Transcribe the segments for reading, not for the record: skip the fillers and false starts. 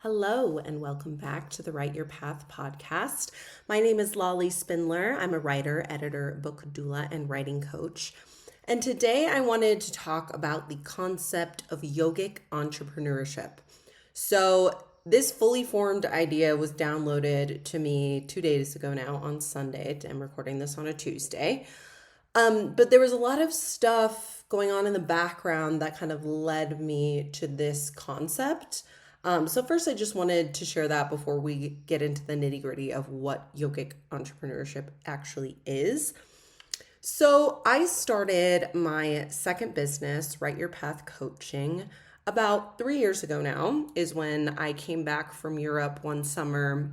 Hello, and welcome back to the Write Your Path podcast. My name is Lolly Spindler. I'm a writer, editor, book doula, and writing coach. And today I wanted to talk about the concept of yogic entrepreneurship. So, this fully formed idea was downloaded to me 2 days ago now on Sunday. I'm recording this on a Tuesday. But there was a lot of stuff going on in the background that kind of led me to this concept. So first, I just wanted to share that before we get into the nitty gritty of what yogic entrepreneurship actually is. So I started my second business, Write Your Path Coaching, about 3 years ago now, is when I came back from Europe one summer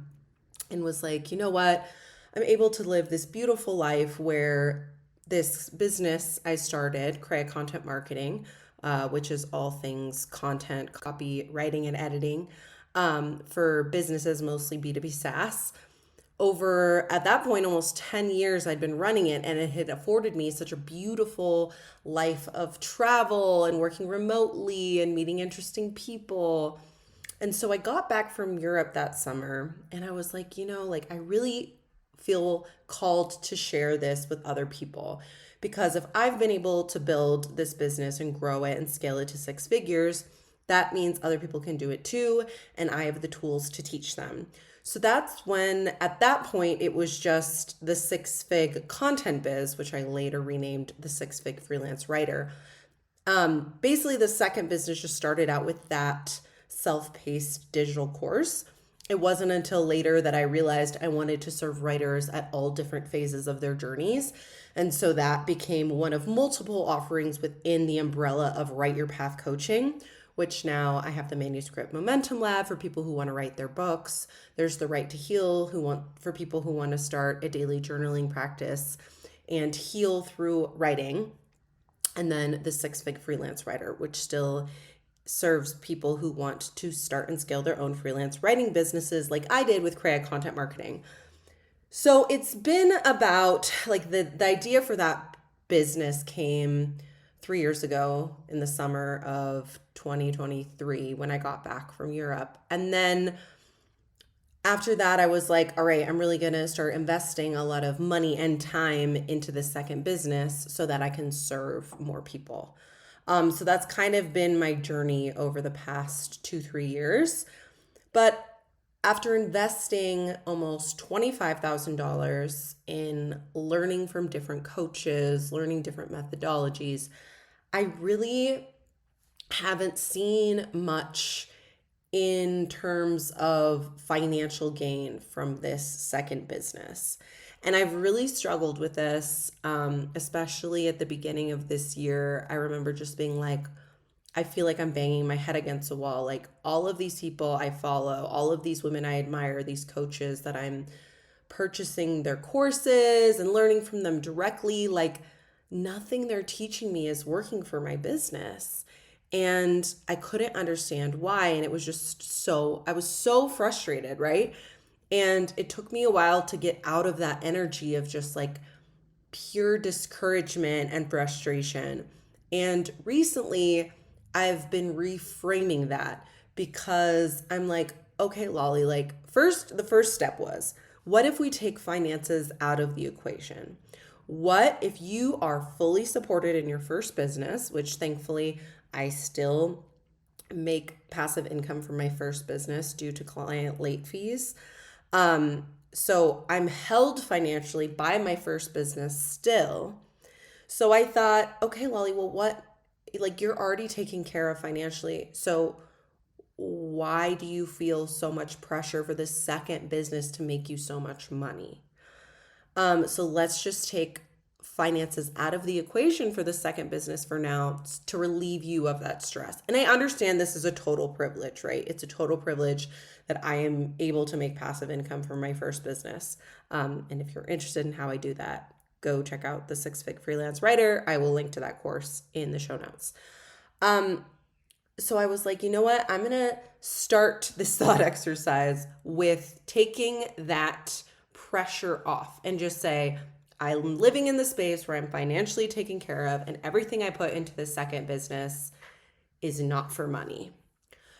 and was like, you know what? I'm able to live this beautiful life where this business I started, Create Content Marketing, which is all things content, copy, writing, and editing for businesses, mostly B2B SaaS. Over, at that point, almost 10 years I'd been running it, and it had afforded me such a beautiful life of travel and working remotely and meeting interesting people. And so I got back from Europe that summer, and I was like, I really feel called to share this with other people. Because if I've been able to build this business and grow it and scale it to 6 figures, that means other people can do it too, and I have the tools to teach them. So that's when, at that point, it was just the 6-fig content biz, which I later renamed the 6-fig freelance writer. Basically, the second business just started out with that self-paced digital course. It wasn't until later that I realized I wanted to serve writers at all different phases of their journeys. And so that became one of multiple offerings within the umbrella of Write Your Path Coaching, which now I have the Manuscript Momentum Lab for people who want to write their books. There's the Write to Heal for people who want to start a daily journaling practice and heal through writing. And then the 6-fig freelance writer, which still serves people who want to start and scale their own freelance writing businesses like I did with Create Content Marketing. So it's been about the idea for that business came 3 years ago in the summer of 2023 when I got back from Europe. And then after that, I was like, all right, I'm really going to start investing a lot of money and time into the second business so that I can serve more people. So that's kind of been my journey over the past 2-3 years. But after investing almost $25,000 in learning from different coaches, learning different methodologies, I really haven't seen much in terms of financial gain from this second business. And I've really struggled with this, especially at the beginning of this year. I remember just being like, I feel like I'm banging my head against a wall. Like all of these people I follow, all of these women I admire, these coaches that I'm purchasing their courses and learning from them directly, like nothing they're teaching me is working for my business. And I couldn't understand why. And it was just I was so frustrated, right? And it took me a while to get out of that energy of just like pure discouragement and frustration. And recently, I've been reframing that because I'm like, okay, Lolly, the first step was, what if we take finances out of the equation? What if you are fully supported in your first business, which thankfully I still make passive income from my first business due to client late fees. So I'm held financially by my first business still. So I thought, okay, Lolly, well, you're already taken care of financially. So why do you feel so much pressure for the second business to make you so much money? So let's just take finances out of the equation for the second business for now to relieve you of that stress. And I understand this is a total privilege, right? It's a total privilege that I am able to make passive income from my first business. And if you're interested in how I do that, go check out the 6-fig freelance writer. I will link to that course in the show notes. So I was like, you know what? I'm going to start this thought exercise with taking that pressure off and just say, I'm living in the space where I'm financially taken care of, and everything I put into the second business is not for money.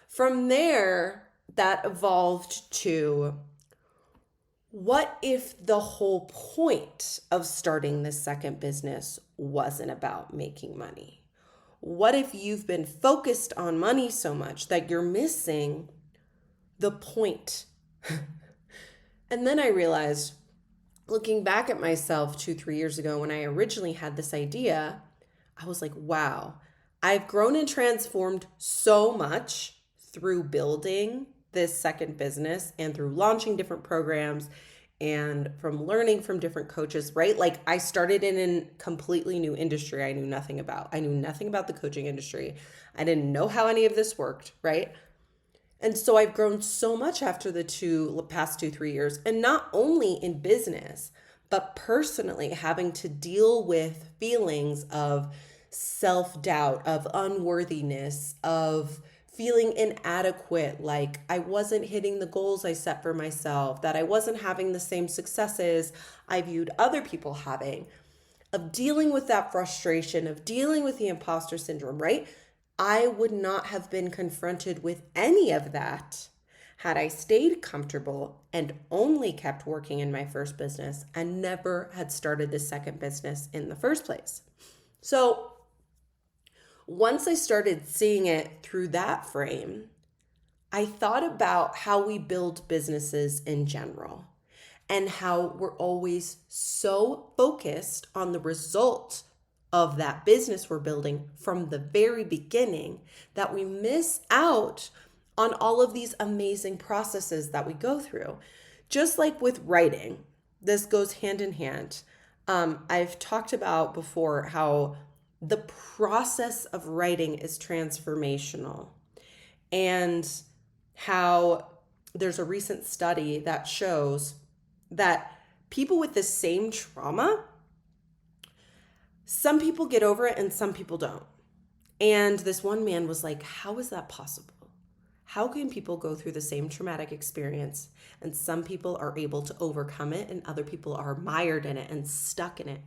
From there, that evolved to, what if the whole point of starting this second business wasn't about making money? What if you've been focused on money so much that you're missing the point? And then I realized, looking back at myself 2-3 years ago when I originally had this idea, I was like, wow, I've grown and transformed so much through building this second business and through launching different programs and from learning from different coaches, right? Like, I started in a completely new industry I knew nothing about. I knew nothing about the coaching industry. I didn't know how any of this worked, right? And so I've grown so much after the past 2-3 years, and not only in business, but personally having to deal with feelings of self-doubt, of unworthiness, of feeling inadequate, like I wasn't hitting the goals I set for myself, that I wasn't having the same successes I viewed other people having, of dealing with that frustration, of dealing with the imposter syndrome, right? I would not have been confronted with any of that had I stayed comfortable and only kept working in my first business and never had started the second business in the first place. So once I started seeing it through that frame, I thought about how we build businesses in general and how we're always so focused on the result of that business we're building from the very beginning that we miss out on all of these amazing processes that we go through. Just like with writing, this goes hand in hand. I've talked about before how the process of writing is transformational, and how there's a recent study that shows that people with the same trauma, some people get over it and some people don't. And this one man was like, how is that possible? How can people go through the same traumatic experience and some people are able to overcome it and other people are mired in it and stuck in it?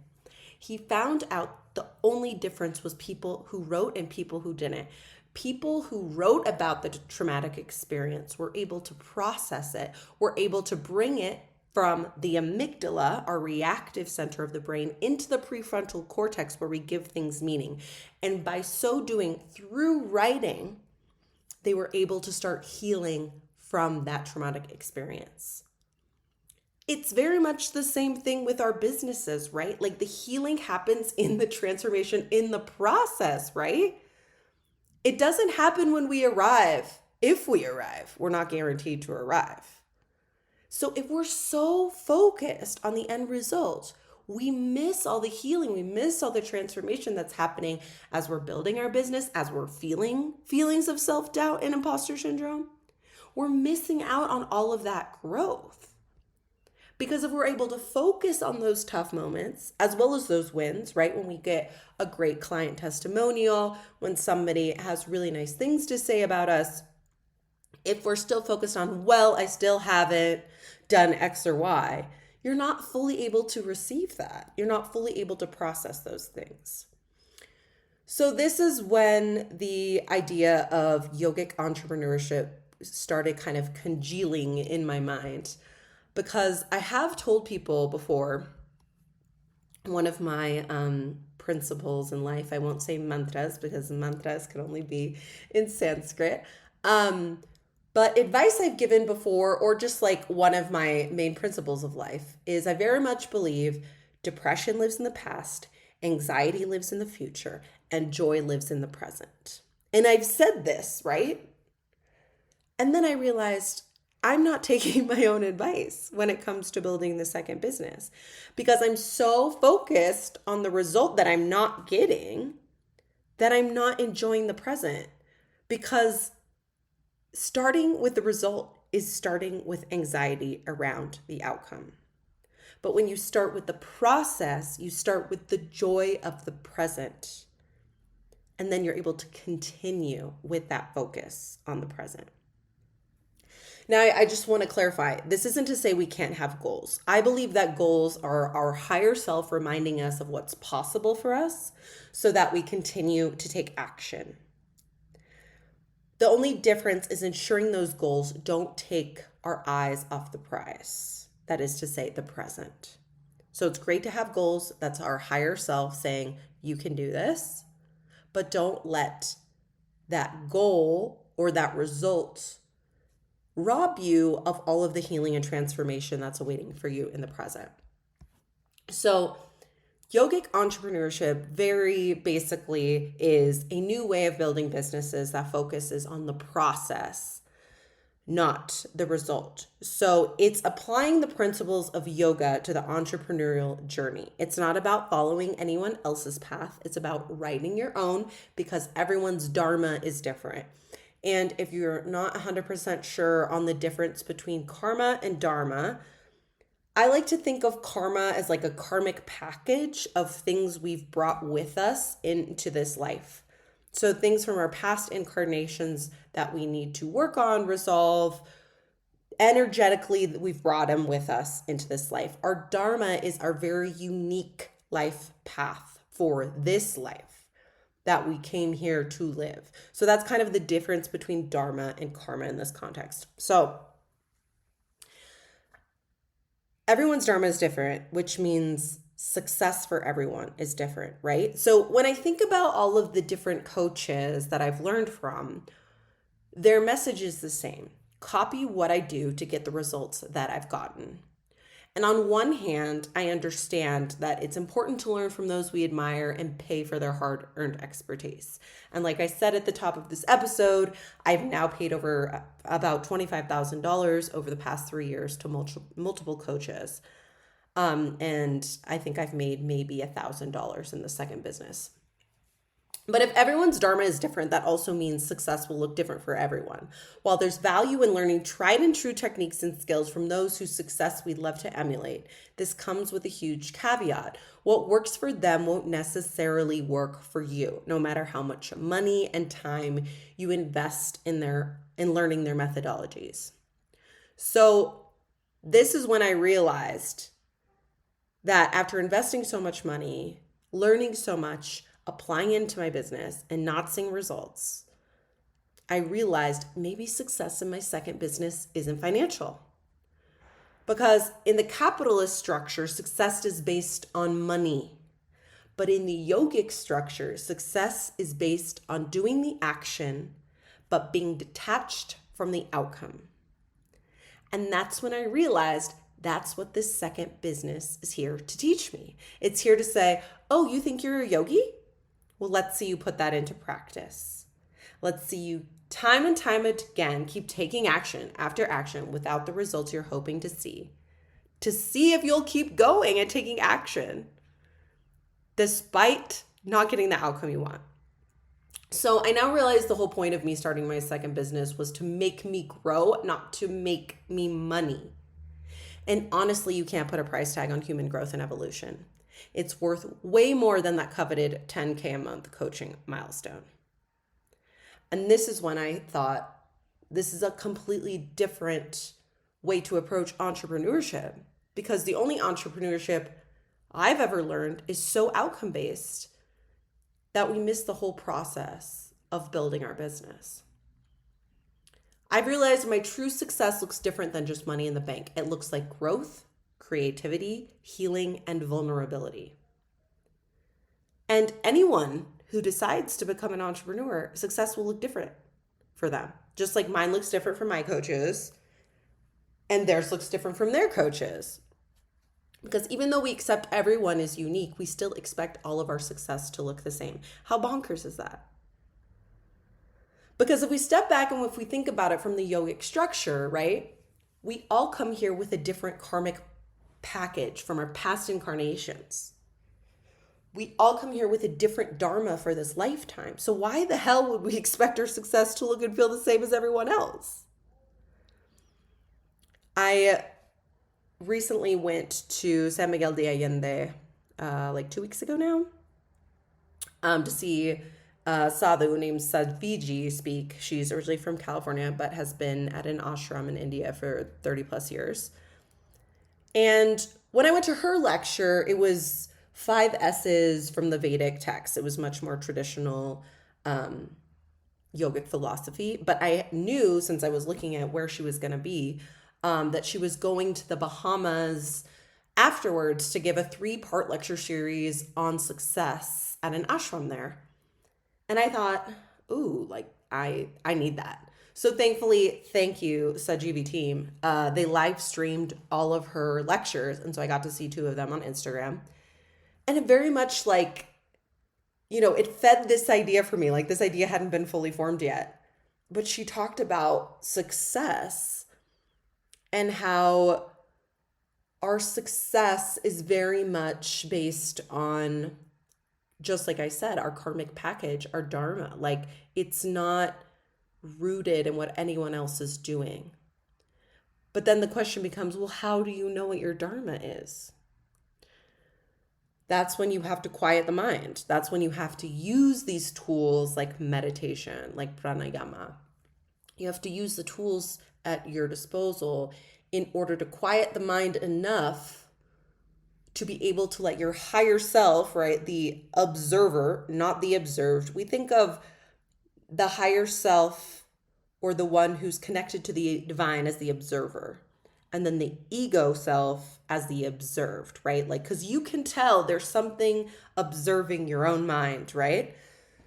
He found out the only difference was people who wrote and people who didn't. People who wrote about the traumatic experience were able to process it, were able to bring it from the amygdala, our reactive center of the brain, into the prefrontal cortex where we give things meaning. And by so doing, through writing, they were able to start healing from that traumatic experience. It's very much the same thing with our businesses, right? Like, the healing happens in the transformation, in the process, right? It doesn't happen when we arrive. If we arrive, we're not guaranteed to arrive. So if we're so focused on the end result, we miss all the healing, we miss all the transformation that's happening as we're building our business, as we're feeling feelings of self-doubt and imposter syndrome. We're missing out on all of that growth. Because if we're able to focus on those tough moments, as well as those wins, right? When we get a great client testimonial, when somebody has really nice things to say about us, if we're still focused on, well, I still haven't done X or Y, you're not fully able to receive that. You're not fully able to process those things. So this is when the idea of yogic entrepreneurship started kind of congealing in my mind, because I have told people before, one of my principles in life, I won't say mantras because mantras can only be in Sanskrit, but advice I've given before, or just like one of my main principles of life, is I very much believe depression lives in the past, anxiety lives in the future, and joy lives in the present. And I've said this, right? And then I realized I'm not taking my own advice when it comes to building the second business, because I'm so focused on the result that I'm not getting that I'm not enjoying the present, because starting with the result is starting with anxiety around the outcome. But when you start with the process, you start with the joy of the present. And then you're able to continue with that focus on the present. Now, I just want to clarify, this isn't to say we can't have goals. I believe that goals are our higher self reminding us of what's possible for us so that we continue to take action. The only difference is ensuring those goals don't take our eyes off the prize. That is to say, the present. So it's great to have goals. That's our higher self saying, you can do this, but don't let that goal or that result rob you of all of the healing and transformation that's awaiting for you in the present. So Yogic Entrepreneurship very basically is a new way of building businesses that focuses on the process, not the result. So it's applying the principles of yoga to the entrepreneurial journey. It's not about following anyone else's path. It's about writing your own, because everyone's dharma is different. And if you're not 100% sure on the difference between karma and dharma, I like to think of karma as like a karmic package of things we've brought with us into this life. So things from our past incarnations that we need to work on, resolve, energetically, we've brought them with us into this life. Our dharma is our very unique life path for this life that we came here to live. So that's kind of the difference between dharma and karma in this context. So everyone's dharma is different, which means success for everyone is different, right? So when I think about all of the different coaches that I've learned from, their message is the same. Copy what I do to get the results that I've gotten. And on one hand, I understand that it's important to learn from those we admire and pay for their hard-earned expertise. And like I said at the top of this episode, I've now paid over about $25,000 over the past 3 years to multiple coaches. And I think I've made maybe $1,000 in the second business. But if everyone's dharma is different, that also means success will look different for everyone. While there's value in learning tried and true techniques and skills from those whose success we'd love to emulate, this comes with a huge caveat. What works for them won't necessarily work for you, no matter how much money and time you invest in learning their methodologies. So this is when I realized that after investing so much money, learning so much, applying into my business and not seeing results, I realized maybe success in my second business isn't financial. Because in the capitalist structure, success is based on money. But in the yogic structure, success is based on doing the action, but being detached from the outcome. And that's when I realized that's what this second business is here to teach me. It's here to say, oh, you think you're a yogi? Well, let's see you put that into practice. Let's see you time and time again keep taking action after action without the results you're hoping to see if you'll keep going and taking action despite not getting the outcome you want. So I now realize the whole point of me starting my second business was to make me grow, not to make me money. And honestly, you can't put a price tag on human growth and evolution. It's worth way more than that coveted 10K a month coaching milestone. And this is when I thought, this is a completely different way to approach entrepreneurship, because the only entrepreneurship I've ever learned is so outcome-based that we miss the whole process of building our business. I've realized my true success looks different than just money in the bank. It looks like growth, creativity, healing, and vulnerability. And anyone who decides to become an entrepreneur, success will look different for them. Just like mine looks different from my coaches, and theirs looks different from their coaches. Because even though we accept everyone is unique, we still expect all of our success to look the same. How bonkers is that? Because if we step back and if we think about it from the yogic structure, right, we all come here with a different karmic package from our past incarnations. We all come here with a different dharma for this lifetime. So why the hell would we expect our success to look and feel the same as everyone else? I recently went to San Miguel de Allende like 2 weeks ago now to see sadhu named Sadhviji speak. She's originally from California, but has been at an ashram in India for 30 plus years. And when I went to her lecture, it was 5 S's from the Vedic text. It was much more traditional. yogic philosophy, but I knew since I was looking at where she was going to be, that she was going to the Bahamas afterwards to give a 3-part lecture series on success at an ashram there. And I thought, ooh, like I need that. So thankfully, thank you, Sajivi team. They live streamed all of her lectures. And so I got to see 2 of them on Instagram. And it very much like, it fed this idea for me. Like this idea hadn't been fully formed yet. But she talked about success and how our success is very much based on, just like I said, our karmic package, our dharma. Like it's not rooted in what anyone else is doing. But then the question becomes, well, how do you know what your dharma is? That's when you have to quiet the mind. That's when you have to use these tools like meditation, like pranayama. You have to use the tools at your disposal in order to quiet the mind enough to be able to let your higher self, right, the observer, not the observed. We think of the higher self or the one who's connected to the divine as the observer, and then the ego self as the observed, right? Like, because you can tell there's something observing your own mind, right?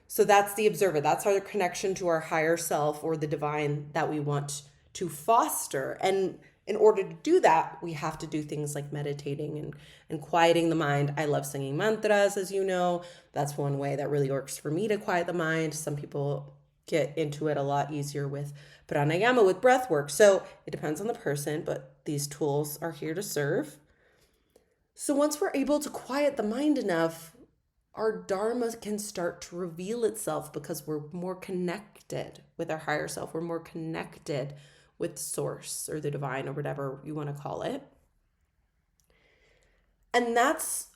So that's the observer. That's our connection to our higher self or the divine that we want to foster. And in order to do that, we have to do things like meditating and quieting the mind. I love singing mantras, as you know. That's one way that really works for me to quiet the mind. Some people get into it a lot easier with pranayama, with breath work. So it depends on the person, but these tools are here to serve. So once we're able to quiet the mind enough, our dharma can start to reveal itself because we're more connected with our higher self. We're more connected with source or the divine or whatever you want to call it. And that's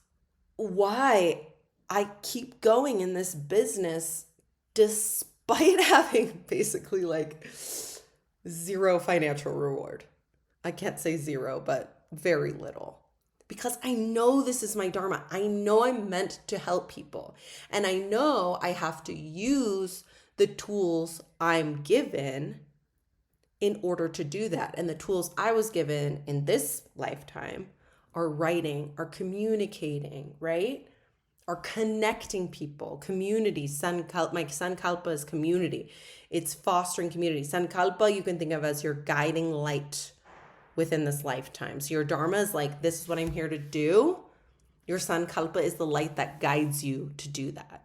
why I keep going in this business despite having basically like zero financial reward. I can't say zero, but very little. Because I know this is my dharma. I know I'm meant to help people. And I know I have to use the tools I'm given in order to do that. And the tools I was given in this lifetime are writing, are communicating, right? Are connecting people, community. My Sankalpa is community. It's fostering community. Sankalpa you can think of as your guiding light within this lifetime. So your dharma is like, this is what I'm here to do. Your Sankalpa is the light that guides you to do that.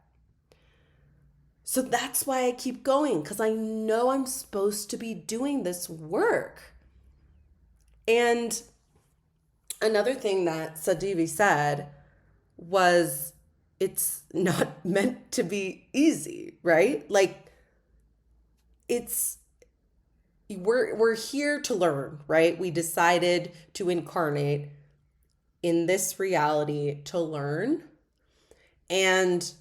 So that's why I keep going, because I know I'm supposed to be doing this work. And another thing that Sadivi said was, it's not meant to be easy, right? Like we're here to learn, right? We decided to incarnate in this reality to learn, and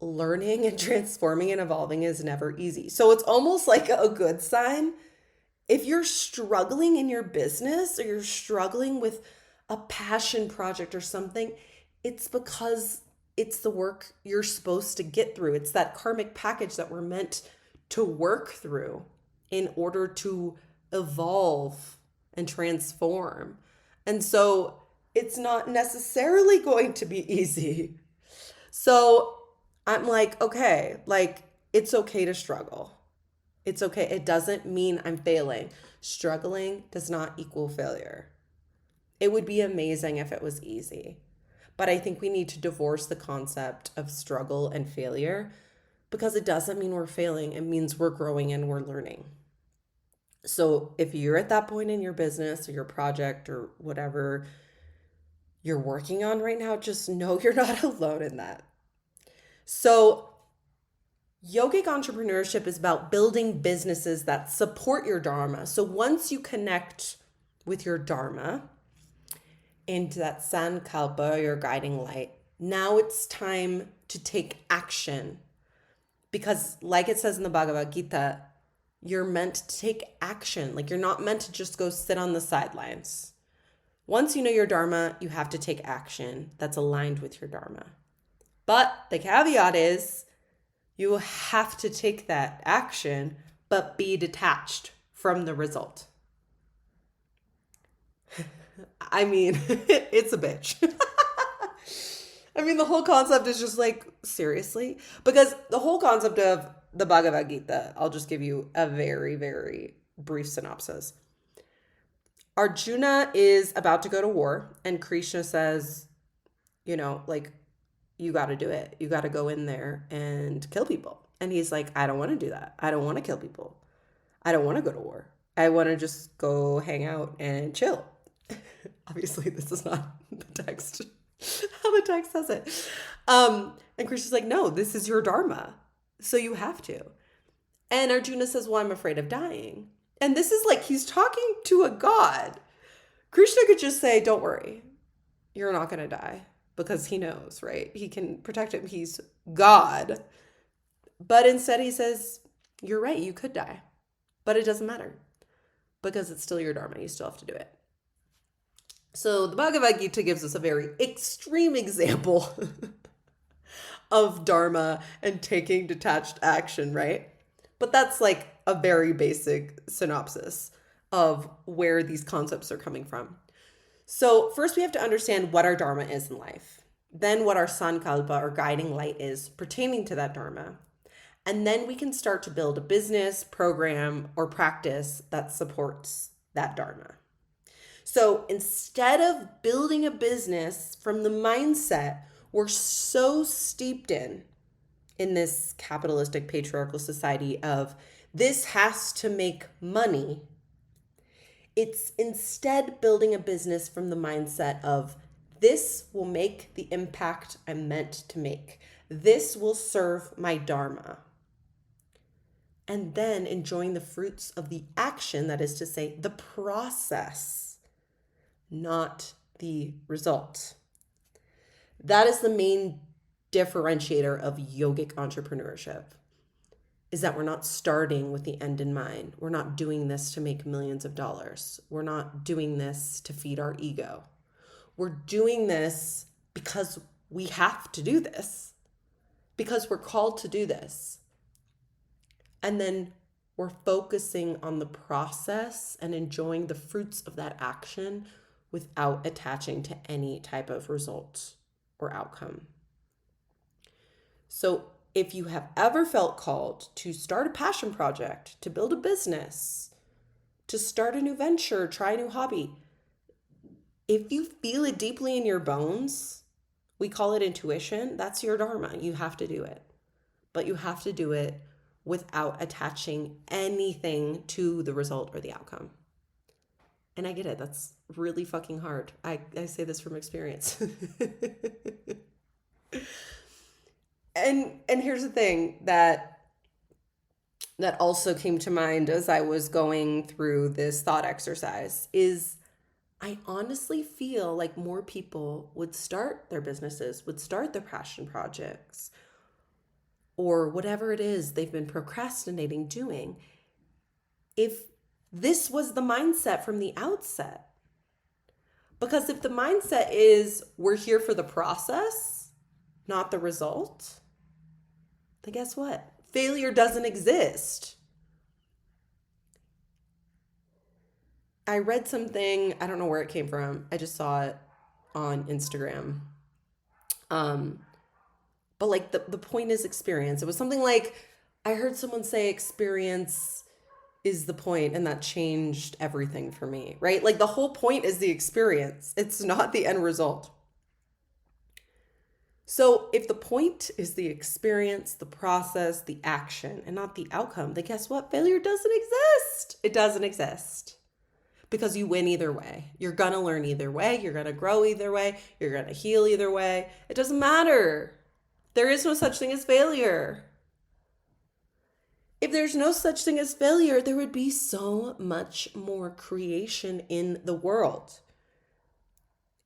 learning and transforming and evolving is never easy. So it's almost like a good sign. If you're struggling in your business or you're struggling with a passion project or something, it's because it's the work you're supposed to get through. It's that karmic package that we're meant to work through in order to evolve and transform. And so it's not necessarily going to be easy. So I'm like, okay, like it's okay to struggle. It's okay. It doesn't mean I'm failing. Struggling does not equal failure. It would be amazing if it was easy. But I think we need to divorce the concept of struggle and failure, because it doesn't mean we're failing. It means we're growing and we're learning. So if you're at that point in your business or your project or whatever you're working on right now, just know you're not alone in that. So yogic entrepreneurship is about building businesses that support your dharma. So once you connect with your dharma, into that Sankalpa, your guiding light, now it's time to take action. Because like it says in the Bhagavad Gita, you're meant to take action. Like you're not meant to just go sit on the sidelines. Once you know your dharma, you have to take action that's aligned with your dharma. But the caveat is You have to take that action, but be detached from the result. I mean, it's a bitch. I mean, the whole concept is just like, seriously? Because the whole concept of the Bhagavad Gita, I'll just give you a very, very brief synopsis. Arjuna is about to go to war, and Krishna says, like, you got to do it. You got to go in there and kill people. And he's like, I don't want to do that. I don't want to kill people. I don't want to go to war. I want to just go hang out and chill. Obviously, this is not the text, how the text says it. And Krishna's like, no, this is your dharma. So you have to. And Arjuna says, well, I'm afraid of dying. And this is like, he's talking to a god. Krishna could just say, don't worry, you're not going to die, because he knows, right? He can protect him. He's God. But instead he says, you're right, you could die, but it doesn't matter, because it's still your dharma. You still have to do it. So the Bhagavad Gita gives us a very extreme example of dharma and taking detached action, right? But that's like a very basic synopsis of where these concepts are coming from. So first we have to understand what our dharma is in life, then what our sankalpa or guiding light is pertaining to that dharma. And then we can start to build a business, program, or practice that supports that dharma. So instead of building a business from the mindset we're so steeped in this capitalistic patriarchal society of this has to make money, it's instead building a business from the mindset of this will make the impact I'm meant to make. This will serve my dharma. And then enjoying the fruits of the action, that is to say, the process, not the result. That is the main differentiator of yogic entrepreneurship, is that we're not starting with the end in mind. We're not doing this to make millions of dollars. We're not doing this to feed our ego. We're doing this because we have to do this, because we're called to do this. And then we're focusing on the process and enjoying the fruits of that action without attaching to any type of result or outcome. So if you have ever felt called to start a passion project, to build a business, to start a new venture, try a new hobby, if you feel it deeply in your bones, we call it intuition, that's your dharma. You have to do it. But you have to do it without attaching anything to the result or the outcome. And I get it. That's really fucking hard. I say this from experience. And here's the thing that also came to mind as I was going through this thought exercise is I honestly feel like more people would start their businesses, would start their passion projects, or whatever it is they've been procrastinating doing, if this was the mindset from the outset. Because if the mindset is we're here for the process, not the result, then guess what? Failure doesn't exist. I read something, I don't know where it came from. I just saw it on Instagram. But like the point is experience. It was something like, I heard someone say experience is the point, and that changed everything for me, right? Like the whole point is the experience. It's not the end result. So if the point is the experience, the process, the action, and not the outcome, then guess what? Failure doesn't exist. It doesn't exist. Because you win either way. You're going to learn either way. You're going to grow either way. You're going to heal either way. It doesn't matter. There is no such thing as failure. If there's no such thing as failure, there would be so much more creation in the world.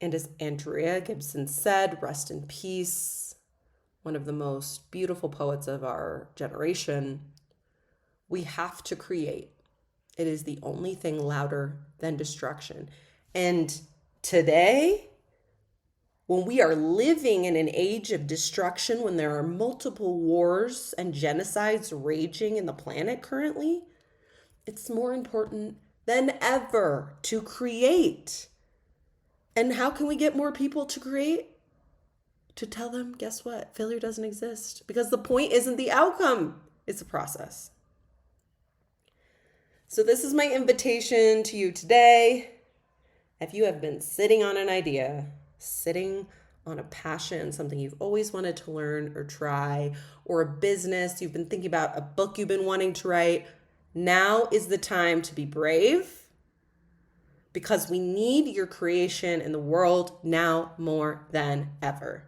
And as Andrea Gibson said, rest in peace, one of the most beautiful poets of our generation, we have to create. It is the only thing louder than destruction. And today, when we are living in an age of destruction, when there are multiple wars and genocides raging in the planet currently, it's more important than ever to create. And how can we get more people to create? To tell them, guess what? Failure doesn't exist, because the point isn't the outcome, it's a process. So this is my invitation to you today. If you have been sitting on an idea, sitting on a passion, something you've always wanted to learn or try, or a business, you've been thinking about a book you've been wanting to write, now is the time to be brave, because we need your creation in the world now more than ever.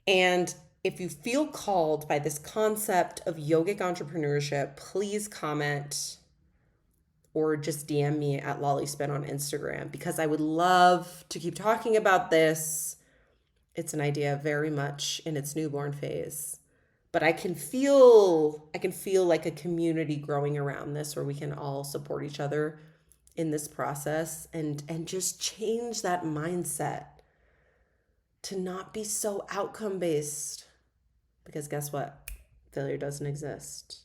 And if you feel called by this concept of yogic entrepreneurship, please comment or just DM me at LollySpin on Instagram, because I would love to keep talking about this. It's an idea very much in its newborn phase, but I can feel like a community growing around this, where we can all support each other in this process and just change that mindset to not be so outcome based, because guess what? Failure doesn't exist.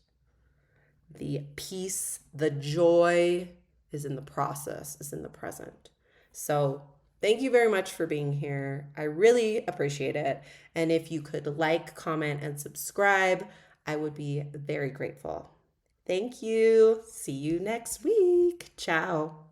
The peace, the joy is in the process, is in the present. So thank you very much for being here. I really appreciate it. And if you could like, comment, and subscribe, I would be very grateful. Thank you. See you next week. Ciao.